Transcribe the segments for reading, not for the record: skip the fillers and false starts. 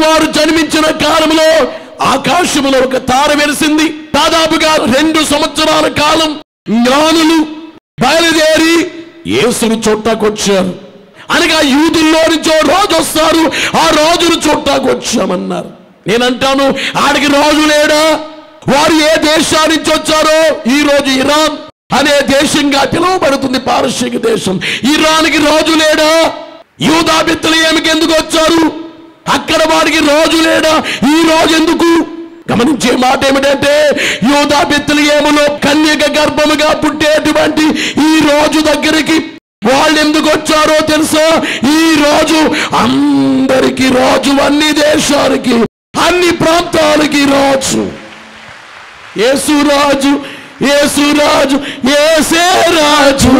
వారు జన్మించిన కాలంలో ఆకాశంలో ఒక తార వెలిసింది. దాదాపుగా 2 సంవత్సరాల కాలం జ్ఞానులు బయలుదేరి యేసును చూడటాకొచ్చారు. అనగా యూదుల్లో నుంచి రోజు వస్తారు, ఆ రోజును చూడటాకొచ్చామన్నారు. నేనంటాను, ఆడికి రోజు లేడా? వారు ఏ దేశాల నుంచి వచ్చారో ఈ రోజు ఇరాన్ అనే దేశంగా పిలువబడుతుంది, పారసీక దేశం. ఇరాన్కి రోజు లేడా? యూదా బెత్లెహేముకి ఎందుకు వచ్చారు? అక్కడ వారికి రోజు లేడా? ఈ రోజు ఎందుకు? గమనించే మాట ఏమిటంటే, యూదా బెత్లెహేములో కన్యక గర్భముగా పుట్టేటువంటి ఈ రోజు దగ్గరికి వాళ్ళు ఎందుకు వచ్చారో తెలుసా? ఈ రోజు అందరికి రోజు, అన్ని దేశాలకి, అన్ని ప్రాంతాలకి రోజు. యేసురాజు, యేసురాజు, యేసే రాజు,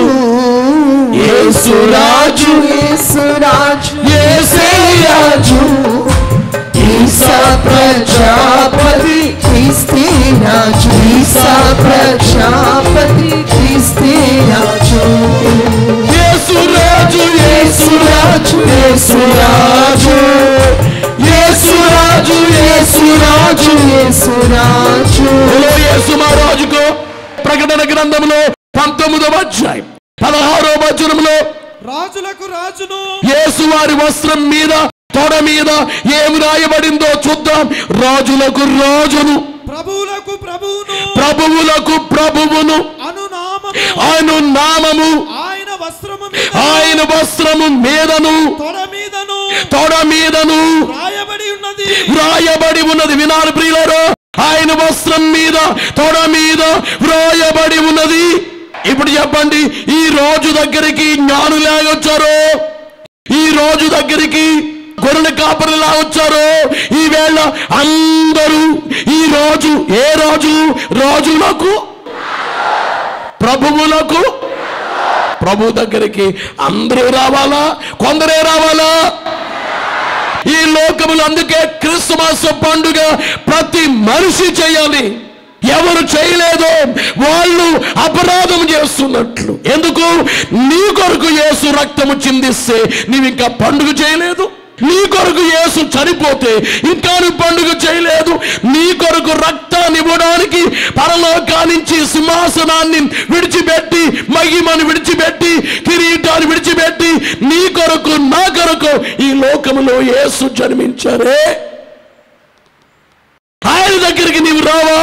యేసురాజు, యేసురాజు, యేసే రాజు, ఈసా ప్రజాపతి, క్రీస్తు రాజు, ఈసా ప్రజాపతి, క్రీస్తు రాజు. యేసురాజు, యేసురాజు, యేసురాజు, యేసురాజు, యేసురాజు, యేసురాజు. యేసు మహారాజుకు ప్రకటన గ్రంథంలో 19వ అధ్యాయం 16వ వచనంలో రాజులకు రాజును, యేసు వారి వస్త్రం మీద తొడ మీద ఏమి రాయబడిందో చూద్దాం. రాజులకు రాజును, ప్రభువులకు ప్రభువును, ప్రభువులకు ప్రభువును, అనునామము ఆయన వస్త్రము మీద, ఆయన వస్త్రము మీదను తొడ మీదను వ్రాయబడి ఉన్నది. వినాలి ప్రియులారా, ఆయన వస్త్రం మీద తొడ మీద వ్రాయబడి ఉన్నది. ఇప్పుడు చెప్పండి, ఈ రోజు దగ్గరికి జ్ఞానులు వచ్చారో? ఈ రోజు దగ్గరికి గొర్రెల కాపరులా వచ్చారో? ఈవేళ అందరూ ఈ రోజు, ఏ రోజు? రాజులకు, ప్రభువులకు, ప్రభు దగ్గరికి అందరూ రావాలా? కొందరే రావాలా? ఈ లోకములు అందుకే క్రిస్మస్ పండుగ ప్రతి మనిషి చేయాలి. ఎవరు చేయలేదో వాళ్ళు అపరాధం చేస్తున్నట్లు. ఎందుకు? నీ కొరకు యేసు రక్తము చిందిస్తే నీవు ఇంకా పండుగ చేయలేదు. నీ కొరకు యేసు చనిపోతే ఇంకా నువ్వు పండుగ చేయలేదు. నీ కొరకు రక్తాన్ని ఇవ్వడానికి పరలోకానికి సింహాసనాన్ని విడిచిపెట్టి, మహిమను విడిచిపెట్టి, కిరీటాన్ని విడిచిపెట్టి నీ కొరకు, నా కొరకు ఈ లోకములో యేసు జన్మించారే. ఆయన దగ్గరికి నీవు రావా?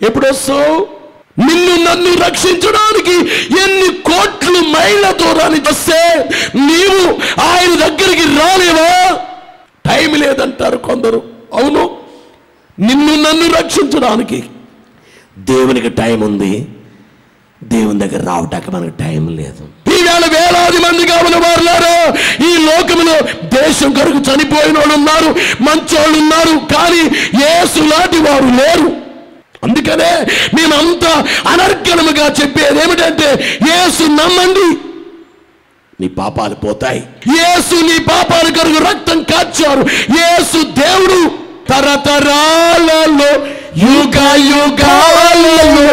ఎప్పుడు వస్తావు? నిన్ను నన్ను రక్షించడానికి ఎన్ని కోట్ల మైళ్ళ దూరాన్ని వస్తే నీవు ఆయన దగ్గరికి రాలేవా? టైం లేదంటారు కొందరు. అవును, నిన్ను నన్ను రక్షించడానికి దేవునికి టైం ఉంది, దేవుని దగ్గర రావటానికి మనకు టైం లేదు. ఈవేళ వేలాది మంది కావాలి వారులారా. ఈ లోకములో దేశం కొరకు చనిపోయిన వాళ్ళు ఉన్నారు, మంచోళ్ళు ఉన్నారు, కానీ యేసు లాంటి వారు లేరు. అందుకనే మేమంతా అనర్గళముగా చెప్పేది ఏమిటంటే, యేసు నమ్మండి, నీ పాపాలు పోతాయి. యేసు నీ పాపాల కొరకు రక్తం కార్చారు. యేసు దేవుడు. తరతరాలలో, యుగ యుగాలలో,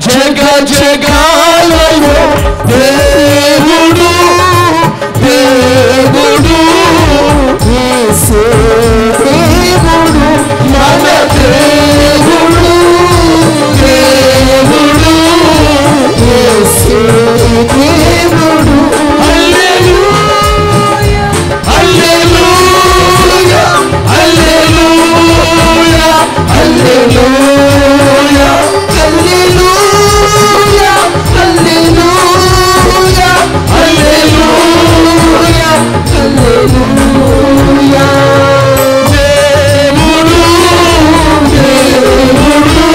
జగ జగాలలో దేవుడు, దేవుడు, యేసు దేవుడు, మన దేవుడు, దేవుడు, యేసు దేవుడు. హల్లెలూయా, హల్లెలూయా, హల్లెలూయా, హల్లెలూయా, హల్లెలూయా, హల్లెలూయా, హల్లెలూయా, హల్లెలూయా. దేవుడు, దేవుడు,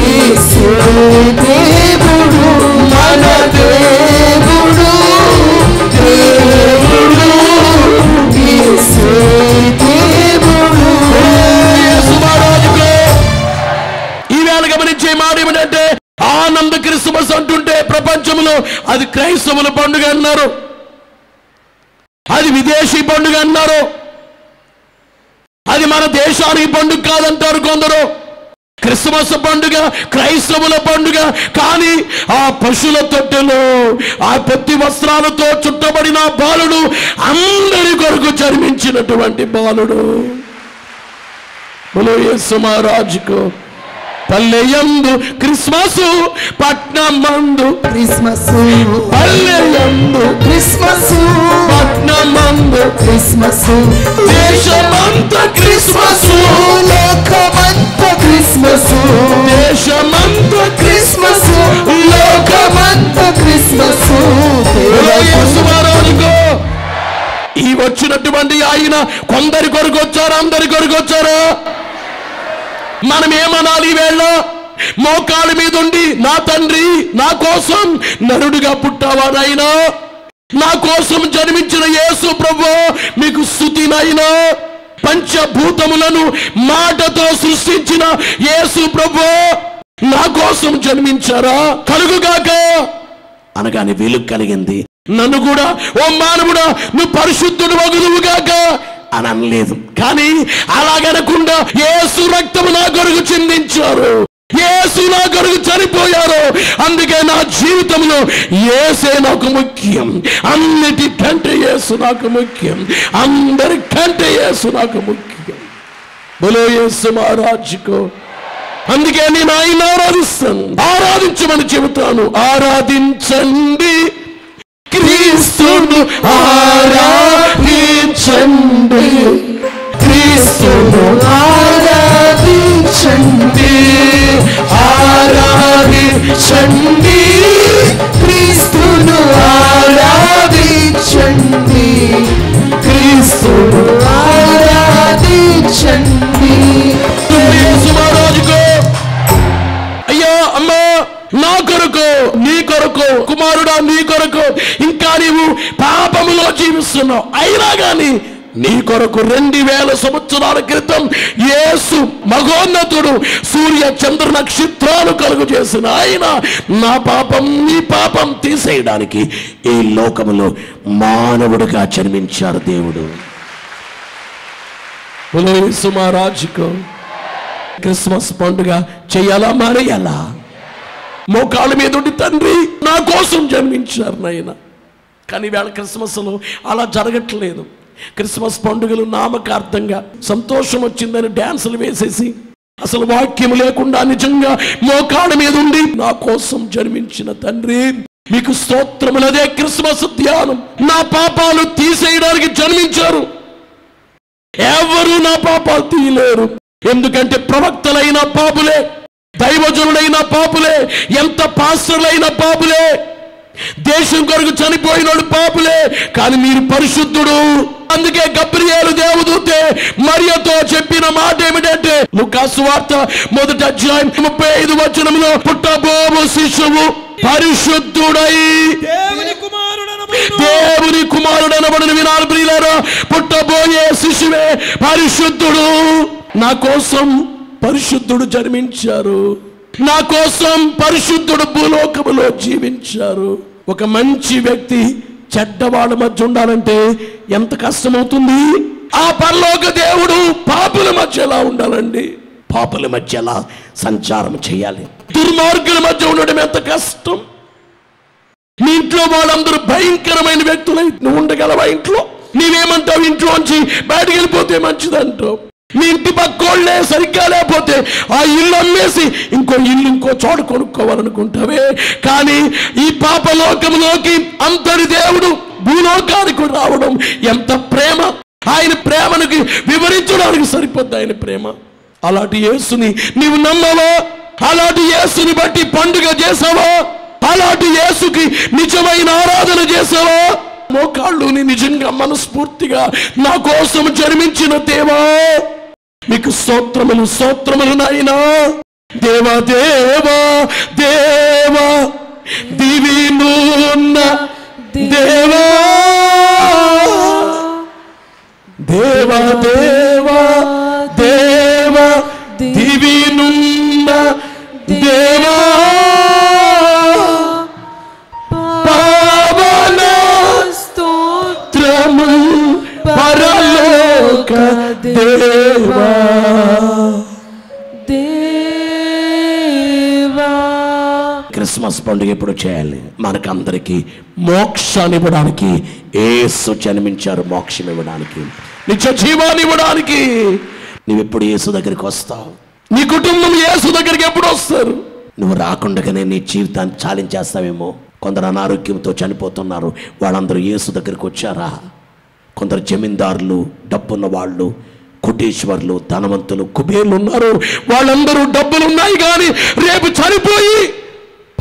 యేసు దేవుడు, మన దేవుడు, దేవుడు, యేసు దేవుడు. యేసు మహారాజుకు ఈవేళ గమనించే మాట ఏమిటంటే, ఆనంద క్రిస్మస్ అంటుంటే ప్రపంచంలో అది క్రైస్తవుల పండుగ అన్నారు, అది విదేశీ పండుగ అన్నారు, అది మన దేశానికి పండుగ కాదంటారు కొందరు. క్రిస్మస్ పండుగ క్రైస్తవుల పండుగ. కానీ ఆ పశువుల తొట్టెలో ఆ పొత్తి వస్త్రాలతో చుట్టబడిన బాలుడు అందరి కొరకు జన్మించినటువంటి బాలుడు. బోలో యేసు మహారాజుకు. పల్లెయందు క్రిస్మస్, పట్నమందు క్రిస్మస్, పల్లెయందు క్రిస్మస్, పట్నమందు క్రిస్మస్, దేశమంత క్రిస్మస్, లోకమంత క్రిస్మస్, దేశమంత క్రిస్మస్, లోకమంత క్రిస్మస్. బోలో యేసు మహారాజుకు. ఈ వచ్చినటువంటి ఆయన కొందరి కొరకు వచ్చారా, అందరి కొరకు వచ్చారా? మనం ఏమనాలి? వేళ మోకాళ్ళ మీద ఉండి, నా తండ్రి నా కోసం నరుడిగా పుట్టావా నాయనా, నా కోసం జన్మించిన యేసు ప్రభువా మీకు స్తుతి నాయనా, పంచభూతములను మాటతో సృష్టించిన యేసు ప్రభువా నా కోసం జన్మించారా, కలుగుగాక అనగానే వెలుగు కలిగింది. నన్ను కూడా ఓ మానవుడా నువ్వు పరిశుద్ధుడు వగుదువుగాక అని అనలేదు. కానీ అలాగనకుండా యేసు రక్తము నా కొరకు చిందించారు, యేసు నా కొరకు చనిపోయారు. అందుకే నా జీవితంలో యేసే నాకు ముఖ్యం, అన్నిటికంటే యేసు నాకు ముఖ్యం, అందరికంటే యేసు నాకు ముఖ్యం. బోలో యేసు మహారాజుకు. అందుకే నేను ఆయన ఆరాధిస్తాను, ఆరాధించమని చెబుతాను. ఆరాధించండి క్రీస్తును, ఆరాధించండి క్రీస్తును, ఆరాధించండి, ఆరాధించండి క్రీస్తును, ఆరాధించండి క్రీస్తును, ఆరాధించండి. యేసు మహారాజుకు. అయ్యా అమ్మా నా కొరకు, నీ కొరకు, కుమారుడా నీ కొరకు ఇంకా నీవు పాపములో జీవిస్తున్నావు. అయినా కానీ నీ కొరకు 2000 సంవత్సరాల క్రితం యేసు మహోన్నతుడు సూర్య చంద్ర నక్షత్రాలు కలుగు చేసిన ఆయన నా పాపం నీ పాపం తీసేయడానికి ఈ లోకములో మానవుడిగా జన్మించారు దేవుడు. బోలో యేసు మహారాజుకు. క్రిస్మస్ పండుగ చేయాలా మానేయాలా? మోకాళ్ళ మీద ఉండి తండ్రి నా కోసం జన్మించారు నాయన. కానీ వేళ క్రిస్మస్లో అలా జరగట్లేదు. క్రిస్మస్ పండుగలు నామకార్థంగా సంతోషం వచ్చిందని డ్యాన్సులు వేసేసి అసలు వాక్యం లేకుండా నిజంగా మోకాళ్ళ మీద ఉండి నా కోసం జన్మించిన తండ్రి మీకు స్తోత్రములదే క్రిస్మస్ ధ్యానం. నా పాపాలు తీసేయడానికి జన్మించారు. ఎవరు నా పాపాలు తీయలేరు. ఎందుకంటే ప్రవక్తలైన పాపులే, దైవజనులైన పాపులే, ఎంత పాస్టర్లైన పాపులే, దేశం కొరకు చనిపోయినోడు పాపులే. కానీ మీరు పరిశుద్ధుడు. అందుకే గబ్రియేలు దేవదూతే మరియతో చెప్పిన మాట ఏమిటంటే లూకా సువార్త 1వ అధ్యాయం 35వ వచనంలో పుట్టబోవు శిశువు పరిశుద్ధుడై దేవుని కుమారుడనబడును. వినాలి ప్రియులారా, పుట్టబోయే శిశువే పరిశుద్ధుడు. నా కోసం పరిశుద్ధుడు జన్మించారు, నా కోసం పరిశుద్ధుడు భూలోకములో జీవించారు. ఒక మంచి వ్యక్తి చెడ్డవాళ్ళ మధ్య ఉండాలంటే ఎంత కష్టమవుతుంది? ఆ పరలోక దేవుడు పాపుల మధ్య ఎలా ఉండాలండి? పాపుల మధ్య ఎలా సంచారం చేయాలి? దుర్మార్గుల మధ్య ఉండడం ఎంత కష్టం? మీ ఇంట్లో వాళ్ళందరూ భయంకరమైన వ్యక్తులై నువ్వు ఉండగలవా? ఇంట్లో నీవేమంటావు? ఇంట్లోంచి బయటకు వెళ్ళిపోతే మంచిదంటావు. మీ ఇంటి పక్కోళ్ళే సరిగ్గా లేకపోతే ఆ ఇల్లు అమ్మేసి ఇంకో ఇల్లు ఇంకో చోట కొనుక్కోవాలనుకుంటావే. కానీ ఈ పాపలోకంలోకి అంతటి దేవుడు భూలోకానికి రావడం ఎంత ప్రేమ! ఆయన ప్రేమనికి వివరించడానికి సరిపోద్ది ఆయన ప్రేమ. అలాంటి యేసుని నీవు నమ్మవా? అలాంటి యేసుని బట్టి పండుగ చేసావా? అలాంటి యేసుకి నిజమైన ఆరాధన చేసావా? మోకాళ్ళుని నిజంగా మనస్ఫూర్తిగా నా కోసం జన్మించిన దేవా మీకు స్తోత్రములు, స్తోత్రములు నాయనా. దేవా దేవా దేవా దివినున్న దేవా, దేవా దేవా దేవా దివినున్న దేవా, పావన స్తోత్రము పరలోక దేవా, దేవా క్రిస్మస్ పండుగ ఎప్పుడు చేయాలి? మనకందరికీ మోక్షాన్ని ఇవ్వడానికి యేసు జన్మించారు. మోక్షం ఇవ్వడానికి, నిత్య జీవాన్ని ఇవ్వడానికి. నువ్వెప్పుడు యేసు దగ్గరికి వస్తావు? నీ కుటుంబం యేసు దగ్గరికి ఎప్పుడు వస్తారు? నువ్వు రాకుండానే నీ జీవితాన్ని చాలించేస్తావేమో. కొందరు అనారోగ్యంతో చనిపోతున్నారు, వాళ్ళందరూ యేసు దగ్గరికి వచ్చారా? కొందరు జమీందారులు, డబ్బున్న వాళ్ళు, కోటీశ్వర్లు, ధనవంతులు, కుబేర్లు ఉన్నారు. వాళ్ళందరూ డబ్బులు ఉన్నాయి కానీ రేపు చనిపోయి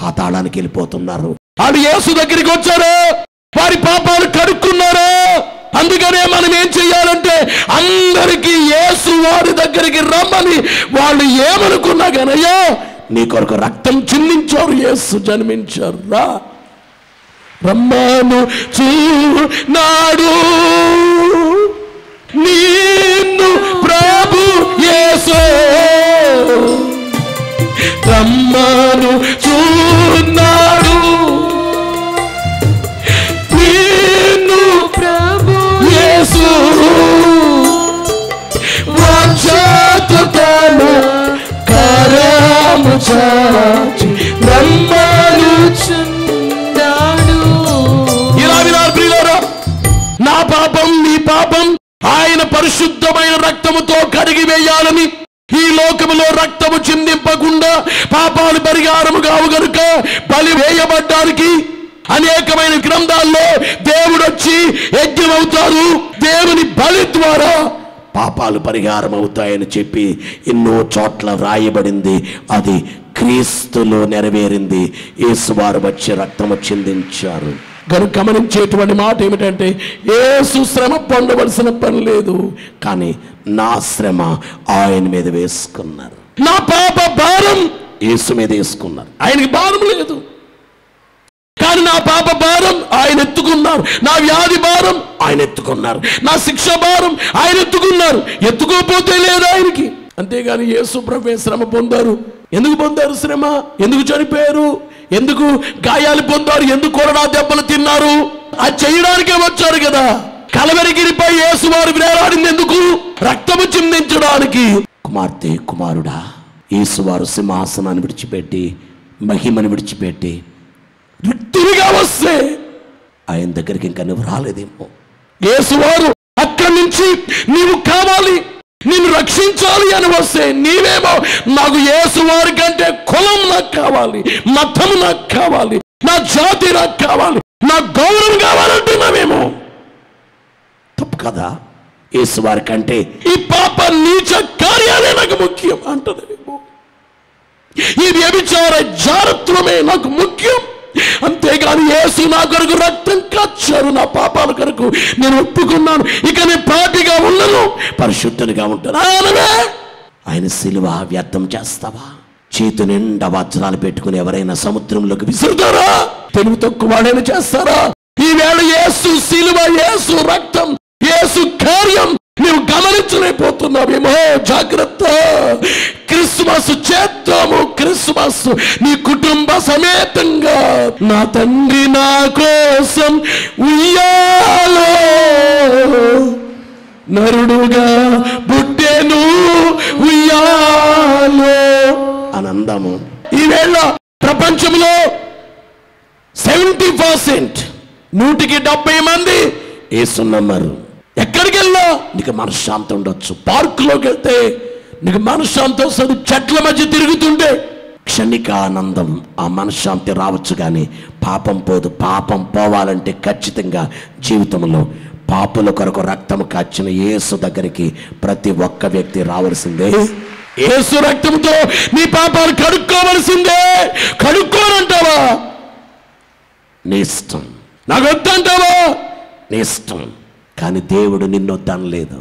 పాతాళానికి వెళ్ళిపోతున్నారు. వాళ్ళు యేసు దగ్గరికి వచ్చారు, వారి పాపాలు కడుక్కున్నారు. అందుకనే మనం ఏం చెయ్యాలంటే అందరికీ యేసు వారి దగ్గరికి రమ్మని వాళ్ళు ఏమనుకున్నా కానీ, అయ్యో నీ కొరకు రక్తం చిందించారు, యేసు జన్మించారు, రా రమ్మను చూనాడు నిన్ను ప్రభు యేసు, రమ్మను చూనాడు నిన్ను ప్రభు యేసు, వాంఛాతుతను కరము చాచి రమ్మను చూనాడు. ఇలా వినాలి ప్రియులారా, నా పాపం నీ పాపం ఆయన పరిశుద్ధమైన రక్తముతో కడిగి వేయాలని, ఈ లోకములో రక్తము చిందింపకుండా పాపాలు పరిహారము కావు గనుక బలి వేయబడ్డానికి అనేకమైన గ్రంథాల్లో దేవుడు వచ్చి యజ్ఞం అవుతారు, దేవుని బలి ద్వారా పాపాలు పరిహారం అవుతాయని చెప్పి ఎన్నో చోట్ల రాయబడింది. అది క్రీస్తులో నెరవేరింది. యేసువారు వచ్చి రక్తము చిందించారు. గనుక గమనించేటువంటి మాట ఏమిటంటే, యేసు శ్రమ పొందవలసిన పని లేదు, కానీ నా శ్రమ ఆయన మీద వేసుకున్నారు. నా పాప భారం యేసు మీద వేసుకున్నారు. ఆయనకి భారం లేదు, కానీ నా పాప భారం ఆయన ఎత్తుకున్నారు. నా వ్యాధి భారం ఆయన ఎత్తుకున్నారు. నా శిక్ష భారం ఆయన ఎత్తుకున్నారు. ఎత్తుకోపోతే లేదు ఆయనకి. అంతేగాని యేసు ప్రభువే శ్రమ పొందారు. ఎందుకు పొందారు శ్రమ? ఎందుకు చనిపోయారు? ఎందుకు గాయాలు పొందారు? ఎందుకు కొరడా దెబ్బలు తిన్నారు? అది చేయడానికే వచ్చారు కదా. కలవరిగిరిపై యేసు వారు వేలాడింది ఎందుకు? రక్తము చిందించడానికి. కుమార్తె, కుమారుడా, యేసు వారు సింహాసనాన్ని విడిచిపెట్టి, మహిమను విడిచిపెట్టి రిక్తునిగా వస్తే ఆయన దగ్గరికి ఇంకా నువ్వు రాలేదేమో. యేసువారు అక్కడి నుంచి నీవు కావాలి, నిన్ను రక్షించాలి అని వస్తే నీవేమో నాకు యేసువారి కంటే కులం నాకు కావాలి, మతం నాకు కావాలి, నా జాతి నాకు కావాలి, నా గౌరవం కావాలంటున్నావేమో. తప్పు కదా? యేసువారి కంటే ఈ పాప నీచ కార్యాలే నాకు ముఖ్యం అంటున్నావేమో. ఈ వ్యభిచార జారత్వమే నాకు ముఖ్యం. అంతేగాని యేసు నా కొరకు రక్తం కాచారు, నా పాపాల కొరకు నేను ఒప్పుకున్నాను, ఇక నేను పాపిగా ఉన్నాను, పరిశుద్ధునిగా ఉంటాను. ఆయన సిలువ వ్యర్థం చేస్తావా? చేతు నిండా వజ్రాలు పెట్టుకుని ఎవరైనా సముద్రంలోకి విసురుతారా? తెలుగు తక్కువ వాడైనా చేస్తారా? ఈవేళ యేసు సిలువ, యేసు రక్తం, యేసు కార్యం నువ్వు గమనించలేకపోతున్నావేమో. జాగ్రత్త. క్రిస్మస్ చేద్దాము. క్రిస్మస్ నీ కుటుంబ సమేతంగా. నా తండ్రి నా కోసం ఉయ్యాలో నరుడుగా పుట్టెను ఉయ్యాలో అని అందాము. ఈవేళ ప్రపంచంలో 70% 170 మంది యేసుని నమ్మరు. ఎక్కడికి వెళ్ళా నీకు మనశ్శాంతి ఉండొచ్చు. పార్కులోకి వెళ్తే నీకు మనశ్శాంతి వస్తుంది. చెట్ల మధ్య తిరుగుతుంటే క్షణిక ఆనందం, ఆ మనశ్శాంతి రావచ్చు, కానీ పాపం పోదు. పాపం పోవాలంటే ఖచ్చితంగా జీవితంలో పాపుల కొరకు రక్తం కాచిన యేసు దగ్గరికి ప్రతి ఒక్క వ్యక్తి రావాల్సిందే. యేసు రక్తంతో నీ పాపాలు కడుక్కోవలసిందే. కడుక్కోనంటావా? నీ ఇష్టం. నాకు వద్దంటావా? నీ ఇష్టం. కానీ దేవుడు నిన్ను వద్దనలేదు,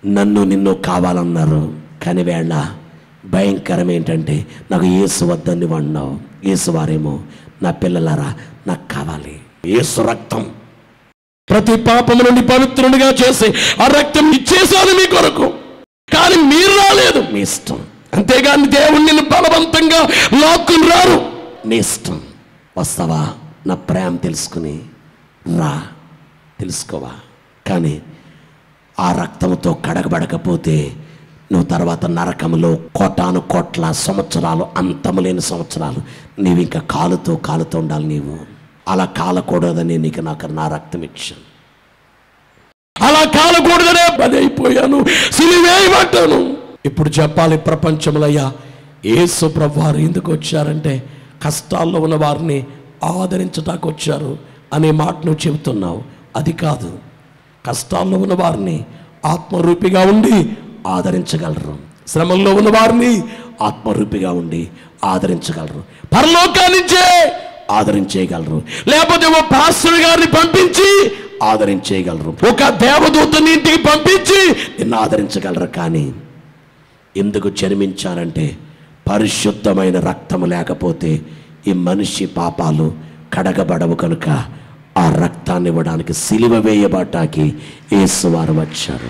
నన్ను నిన్ను కావాలన్నారు. కానీ వేళ భయంకరం ఏంటంటే నాకు యేసు వద్దని అన్నావు. యేసు వారేమో నా పిల్లలారా నాకు కావాలి. యేసు రక్తం ప్రతి పాపము నుండి పవిత్రునిగా చేసి ఆ రక్తం ఇచ్చేసాను మీ కొరకు, కానీ మీరు రాలేదు. మీ ఇష్టం. అంతేగాని దేవుడు నిన్ను బలవంతంగా లాక్కుని రారు. నీ ఇష్టం. వస్తావా? నా ప్రేమ తెలుసుకుని రా, తెలుసుకోవా? కానీ ఆ రక్తంతో కడగబడకపోతే నువ్వు తర్వాత నరకములో కోటాను కోట్ల సంవత్సరాలు, అంతము లేని సంవత్సరాలు నీవు ఇంకా కాలుతో ఉండాలి. నీవు అలా కాలకూడదని నాకు నా రక్తం ఇచ్చాను. అలా కాలకూడదనే పని అయిపోయాను, సిలువేయబడ్డాను. ఇప్పుడు చెప్పాలి ప్రపంచంలో, అయ్యా యేసు ప్రభువారు ఎందుకు వచ్చారంటే కష్టాల్లో ఉన్న వారిని ఆదరించడానికి వచ్చారు అనే మాట నువ్వు చెబుతున్నావు. అది కాదు, కష్టాల్లో ఉన్న వారిని ఆత్మరూపిగా ఉండి ఆదరించగలరు. శ్రమల్లో ఉన్న వారిని ఆత్మరూపిగా ఉండి ఆదరించగలరు. పరలోకాన్నించే ఆదరించేయగలరు. లేకపోతే ఓ పాస్టర్ గారిని పంపించి ఆదరించేయగలరు. ఒక దేవదూతని ఇంటికి పంపించి నిన్ను ఆదరించగలరు. కానీ ఎందుకు జన్మించారంటే పరిశుద్ధమైన రక్తము లేకపోతే ఈ మనిషి పాపాలు కడగబడవు కనుక ఆ రక్తాన్ని ఇవ్వడానికి, సిలువ వేయబడ్డానికి యేసువారు వచ్చారు.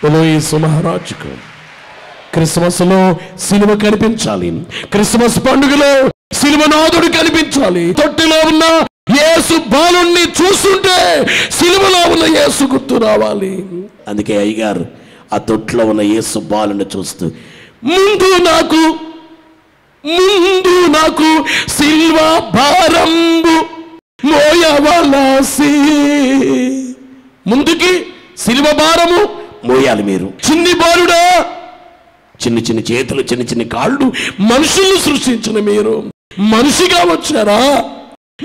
యేసు మహారాజుకు క్రిస్మస్లో సిలువ కనిపించాలి. క్రిస్మస్ పండుగలో సిలువనాథుడు కనిపించాలి. తొట్టిలో ఉన్న యేసు బాలుణ్ణి చూస్తుంటే సిలువలో ఉన్న యేసు గుర్తు రావాలి. అందుకే అయ్యగారు ఆ తొట్టిలో ఉన్న యేసు బాలుని చూస్తూ ముందు నాకు సిల్వ భారంబు మోయవలసి, ముందుకి సిల్వ భారము మోయాలి. మీరు చిన్ని బాలుడా, చిన్ని చిన్ని చేతులు, చిన్ని చిన్ని కాళ్ళు, మనుషులు సృష్టించిన మీరు మనిషిగా వచ్చారా?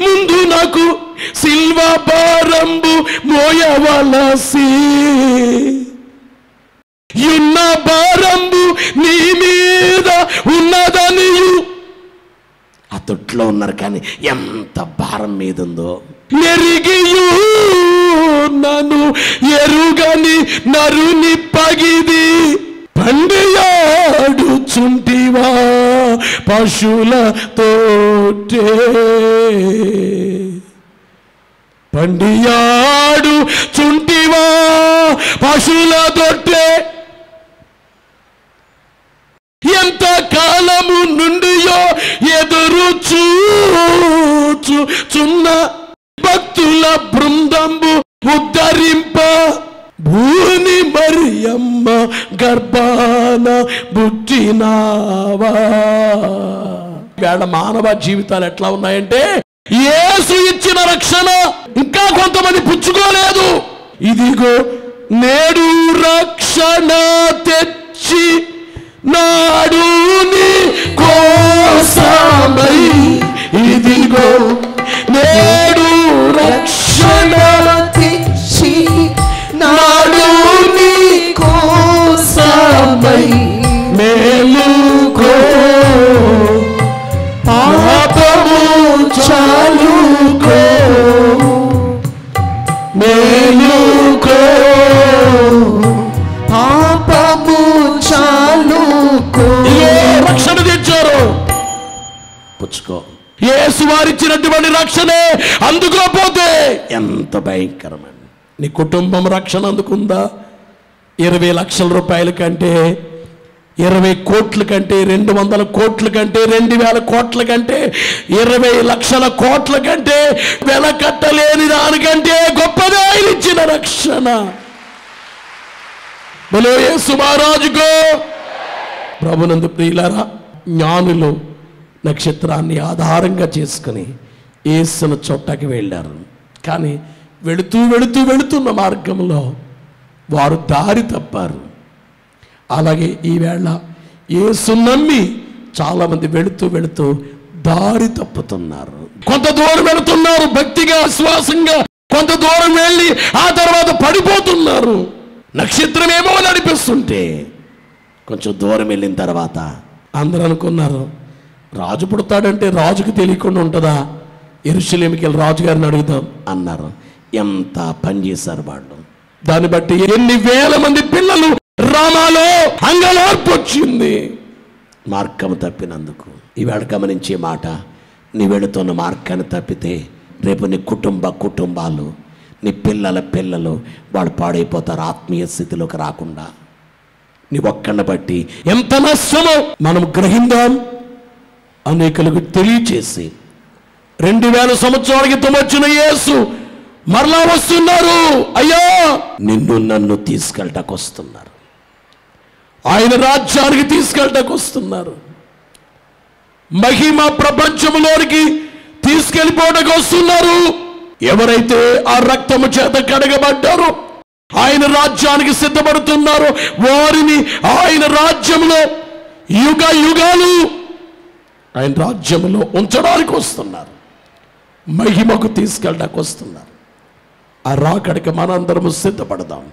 ముందు నాకు సిల్వ భారంబు మోయవలసి, ఉన్న భారంబు నీ మీద ఉన్నదనియు. ఆ తొట్లో ఉన్నారు కానీ ఎంత భారం మీద ఉందో ఎరిగియు నన్ను ఎరుగని నరుని పగిది పండియాడుచుంటివా పశువులతోటే, పండియాడుచుంటివా పశువులతోటే. ఎంత కాలము నుండియో ఎదురు చూచుచున్న భక్తుల బృందంబు ఉద్ధరింప భూని మరియమ్మ గర్భాన పుట్టినావా. వేళ మానవ జీవితాలు ఎట్లా ఉన్నాయంటే యేసు ఇచ్చిన రక్షణ ఇంకా కొంతమంది పుచ్చుకోలేదు. ఇదిగో నేడు రక్షణ తెచ్చి నాడు నీ కోసమై, ఇదిగో నేడు రక్షణ తెచ్చి నాడు నీ కోసమై మేలుకో పాపము చాలుకో, మేలుకో పాపము చాలుకో. రక్షణ తెచ్చారు, పుచ్చుకో. యేసు వారిచ్చినటువంటి రక్షణే అందుకోపోతే ఎంత భయంకరమండి. నీ కుటుంబం రక్షణ అందుకుందా? 20 లక్షల రూపాయల కంటే, 20 కోట్ల కంటే, 200 కోట్ల కంటే, 2000 కోట్ల కంటే, 20 లక్షల కోట్ల కంటే వెల కట్టలేని దానికంటే గొప్పదే ఆయన ఇచ్చిన రక్షణ. బలో యేసు మహారాజుకో. ప్రభునందు ప్రియులారా, జ్ఞానులు నక్షత్రాన్ని ఆధారంగా చేసుకుని యేసును చోటకి వెళ్ళారు. కానీ వెళుతున్న మార్గంలో వారు దారి తప్పారు. అలాగే ఈవేళ యేసు నమ్మి చాలామంది వెళుతూ దారి తప్పుతున్నారు. కొంత దూరం వెళుతున్నారు భక్తిగా, విశ్వాసంగా, కొంత దూరం వెళ్ళి ఆ తర్వాత పడిపోతున్నారు. నక్షత్రమేమో నడిపిస్తుంటే కొంచెం దూరం వెళ్ళిన తర్వాత అందరూ అనుకున్నారు రాజు పుడతాడంటే రాజుకు తెలియకుండా ఉంటుందా, యెరూషలేముకి వెళ్ళి రాజుగారిని అడుగుదాం అన్నారు. ఎంత పని చేశారు వాళ్ళు. దాన్ని బట్టి ఎన్ని వేల మంది పిల్లలు రామాలో అంగలార్పు వచ్చింది మార్గం తప్పినందుకు. ఈవేళ గమనించే మాట, నీ వెళుతున్న మార్గాన్ని తప్పితే రేపు నీ కుటుంబాలు, నీ పిల్లలు వాళ్ళు పాడైపోతారు ఆత్మీయ స్థితిలోకి రాకుండా. నీ ఒక్కడిని బట్టి ఎంత నష్టమో మనం గ్రహిందాం. అనేకులకు తెలియచేసి 2000 సంవత్సరాల క్రితం వచ్చిన యేసు మరలా వస్తున్నారు. అయ్యా నిన్ను నన్ను తీసుకెళ్ళటానికి వస్తున్నారు. ఆయన రాజ్యానికి తీసుకెళ్ళడానికి వస్తున్నారు. మహిమ ప్రపంచంలోనికి తీసుకెళ్ళిపోవడానికి వస్తున్నారు. ఎవరైతే ఆ రక్తము చేత కడగబడ్డారో, ఆయన రాజ్యానికి సిద్ధపడుతున్నారో, వారిని ఆయన రాజ్యంలో యుగ యుగాలు ఆయన రాజ్యంలో ఉంచడానికి వస్తున్నారు. మహిమకు తీసుకెళ్ళడానికి వస్తున్నారు. ఆ రాకడికి మనందరము సిద్ధపడదాం.